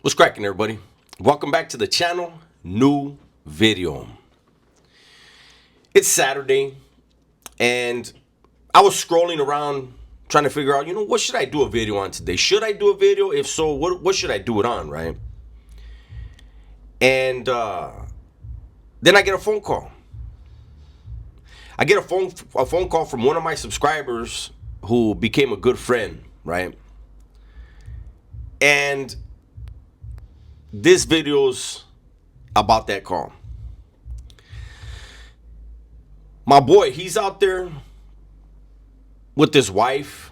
What's cracking, everybody? Welcome back to the channel. New video. It's Saturday, and I was scrolling around trying to figure out, what should I do a video on today? Should I do a video? If so, what should I do it on, right? And then I get a phone call. I get a phone call from one of my subscribers who became a good friend, right? And this video's about that call. My boy, he's out there with his wife.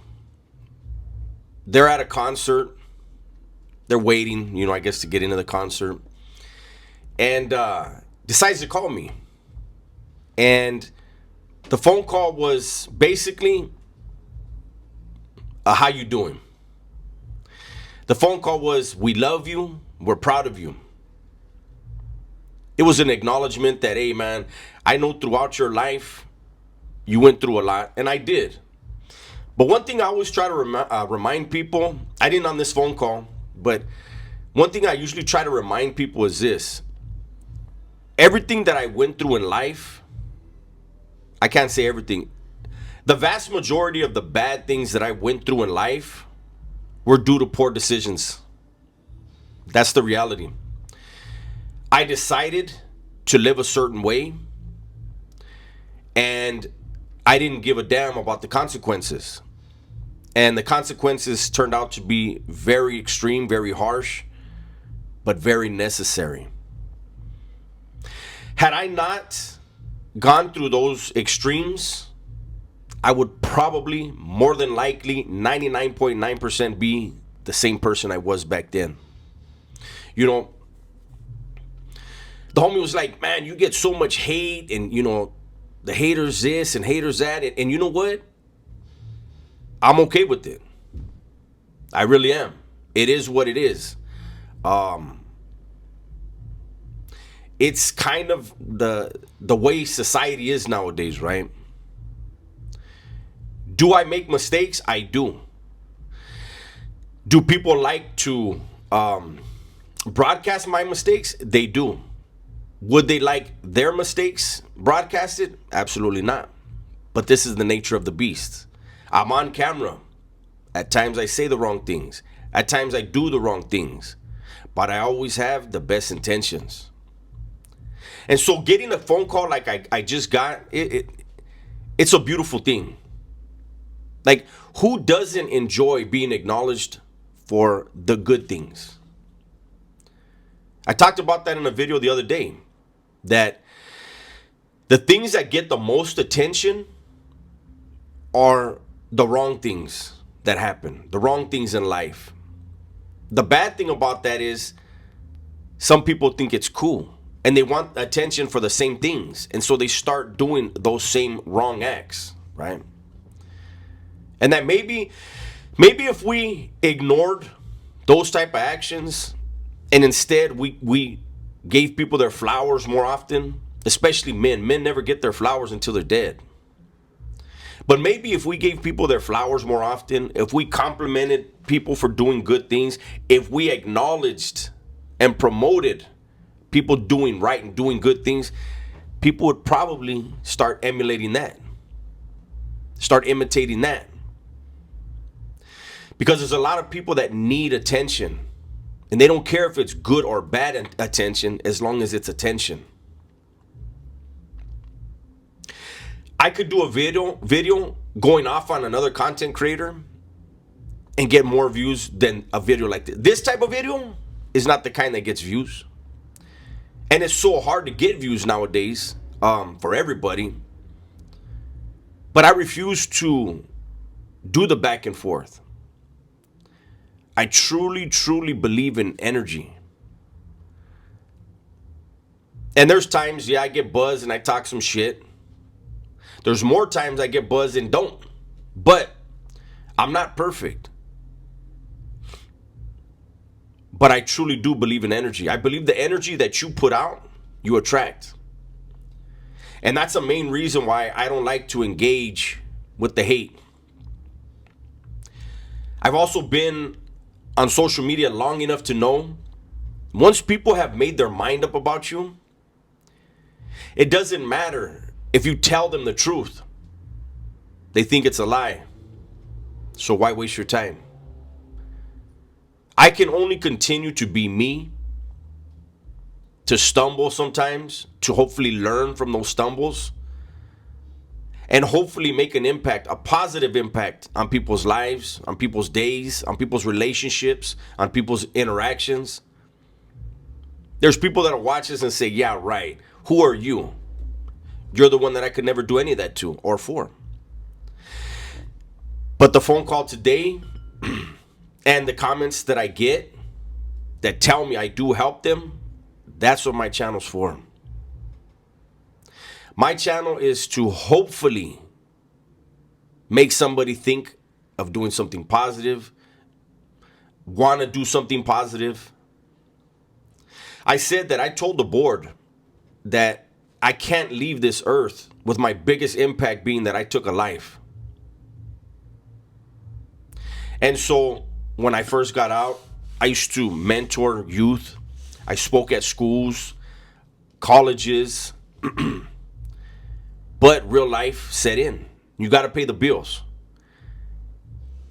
They're at a concert. They're waiting, I guess, to get into the concert. And decides to call me. And the phone call was basically, how you doing? The phone call was, we love you. We're proud of you. It was an acknowledgement that, hey, man, I know throughout your life you went through a lot, and I did. But one thing I always try to remind people, I didn't on this phone call, but one thing I usually try to remind people is this. Everything that I went through in life, I can't say everything. The vast majority of the bad things that I went through in life were due to poor decisions. That's the reality. I decided to live a certain way, and I didn't give a damn about the consequences. And the consequences turned out to be very extreme, very harsh, but very necessary. Had I not gone through those extremes, I would probably, more than likely, 99.9% be the same person I was back then. The homie was like, man, you get so much hate, and, the haters this and haters that. And you know what? I'm okay with it. I really am. It is what it is. It's kind of the way society is nowadays, right? Do I make mistakes? I do. Do people like to broadcast my mistakes? They do. Would they like their mistakes broadcasted? Absolutely not. But this is the nature of the beast. I'm on camera. At times I say the wrong things. At times I do the wrong things. But I always have the best intentions. And so getting a phone call like I just got, it's a beautiful thing. Like, who doesn't enjoy being acknowledged for the good things? I talked about that in a video the other day, that the things that get the most attention are the wrong things that happen, the wrong things in life. The bad thing about that is some people think it's cool and they want attention for the same things. And so they start doing those same wrong acts, right? And that maybe if we ignored those type of actions, and instead we gave people their flowers more often, especially men. Men never get their flowers until they're dead. But maybe if we gave people their flowers more often, if we complimented people for doing good things, if we acknowledged and promoted people doing right and doing good things, people would probably start emulating that, start imitating that. Because there's a lot of people that need attention. And they don't care if it's good or bad attention, as long as it's attention. I could do a video going off on another content creator and get more views than a video like this. This type of video is not the kind that gets views. And it's so hard to get views nowadays for everybody. But I refuse to do the back and forth. I truly, truly believe in energy. And there's times, I get buzzed and I talk some shit. There's more times I get buzzed and don't. But I'm not perfect. But I truly do believe in energy. I believe the energy that you put out, you attract. And that's the main reason why I don't like to engage with the hate. I've also been on social media long enough to know Once people have made their mind up about you, it doesn't matter if you tell them the truth. They think it's a lie. So why waste your time? I can only continue to be me, to stumble sometimes, to hopefully learn from those stumbles, and hopefully make an impact, a positive impact on people's lives, on people's days, on people's relationships, on people's interactions. There's people that'll watch this and say, yeah, right. Who are you? You're the one that I could never do any of that to or for. But the phone call today and the comments that I get that tell me I do help them, that's what my channel's for. My channel is to hopefully make somebody think of doing something positive, want to do something positive. I said that I told the board that I can't leave this earth with my biggest impact being that I took a life. And so when I first got out, I used to mentor youth. I spoke at schools, colleges, but real life set in. You got to pay the bills.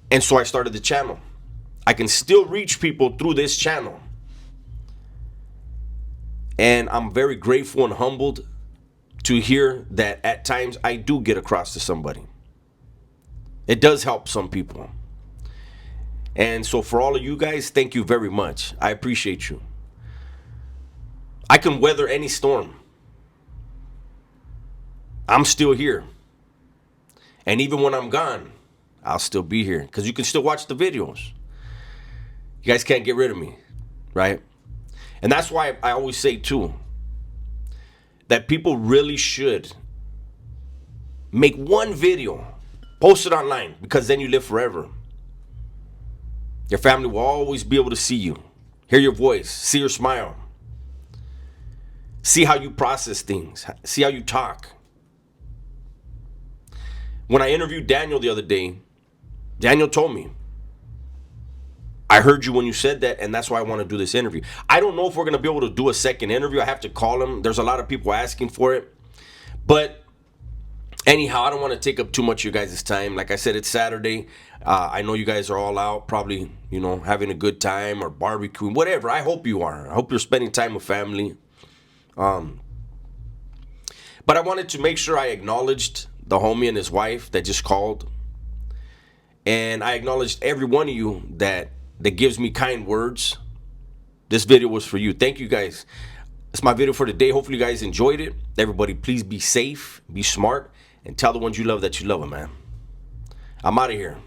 And so I started the channel. I can still reach people through this channel. And I'm very grateful and humbled to hear that at times I do get across to somebody. It does help some people. And so for all of you guys, thank you very much. I appreciate you. I can weather any storm. I'm still here. And even when I'm gone, I'll still be here because you can still watch the videos. You guys can't get rid of me, right? And that's why I always say too, that people really should make one video, post it online, because then you live forever. Your family will always be able to see you, hear your voice, see your smile, see how you process things, see how you talk. When I interviewed Daniel the other day, Daniel told me, I heard you when you said that, and that's why I want to do this interview. I don't know if we're going to be able to do a second interview. I have to call him. There's a lot of people asking for it. But anyhow, I don't want to take up too much of you guys' time. Like I said, it's Saturday. I know you guys are all out, probably, having a good time or barbecuing, whatever. I hope you are. I hope you're spending time with family. But I wanted to make sure I acknowledged the homie and his wife that just called. And I acknowledged every one of you that gives me kind words. This video was for you. Thank you guys. It's my video for today. Hopefully you guys enjoyed it. Everybody, please be safe, be smart, and tell the ones you love that you love them, man. I'm out of here.